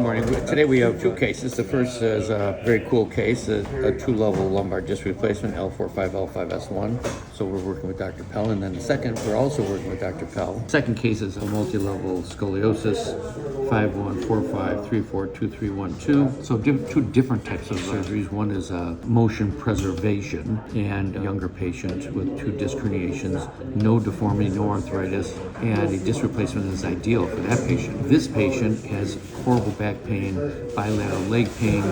Good morning. Today we have two cases. The first is a very cool case, a two-level lumbar disc replacement, L45, L5S1. So we're working with Dr. Pell. And then the second, we're also working with Dr. Pell. Second case is a multi-level scoliosis, 5145342312. So two different types of surgeries. One is a motion preservation and a younger patient with two disc herniations, no deformity, no arthritis, and a disc replacement is ideal for that patient. This patient has horrible back pain, bilateral leg pain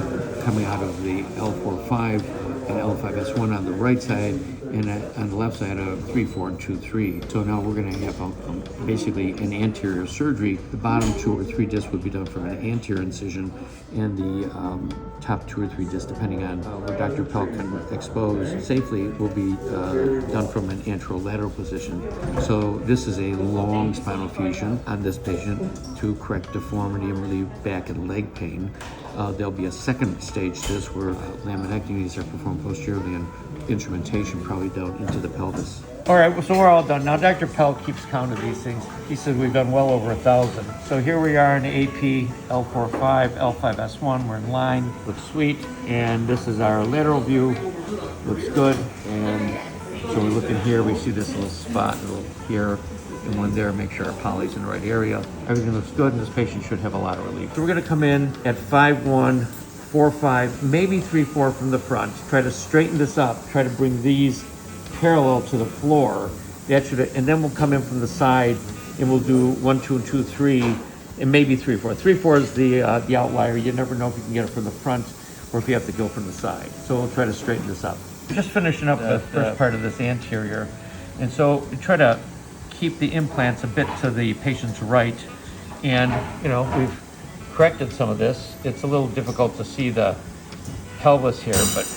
coming out of the L45 and L5S1 on the right side, and on the left side of 3, 4, and 2, 3. So now we're going to have basically an anterior surgery. The bottom 2 or 3 discs would be done from an anterior incision, and the top 2 or 3 discs, depending on what Dr. Pell can expose safely, will be done from an anterolateral position. So this is a long spinal fusion on this patient to correct deformity and relieve back and leg pain. There'll be a second stage to this where laminectomies are performed posteriorly and instrumentation probably down into the pelvis. All right, so we're all done. Now, Dr. Pell keeps count of these things. He says we've done well over 1,000. So here we are in AP, L45, L5S1. We're in line, looks sweet. And this is our lateral view, looks good. And so we look in here, we see this little spot here and one there, make sure our poly's in the right area. Everything looks good, and this patient should have a lot of relief. So we're gonna come in at 5'1", 4'5", maybe 3'4" from the front. Try to straighten this up. Try to bring these parallel to the floor. That should, and then we'll come in from the side, and we'll do 1, 2, and 2, 3, and maybe 3, 4. 3, 4 is the outlier. You never know if you can get it from the front or if you have to go from the side. So we'll try to straighten this up. Just finishing up the first part of this anterior, and so we try to keep the implants a bit to the patient's right, and we've corrected some of this. It's a little difficult to see the pelvis here, but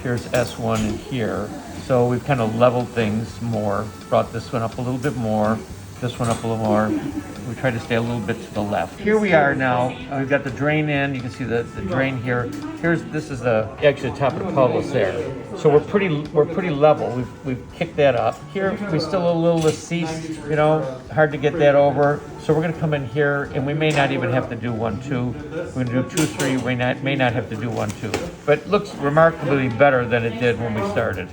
here's S1 in here. So we've kind of leveled things more, brought this one up a little bit more, this one up a little more. We try to stay a little bit to the left. Here we are now. We've got the drain in. You can see the drain here. This is actually the top of the pelvis there. So we're pretty level. We've kicked that up. Here we still a little deceased, hard to get that over. So we're going to come in here, and we may not even have to do 1, 2. We're going to do 2, 3. We may not have to do 1, 2. But it looks remarkably better than it did when we started.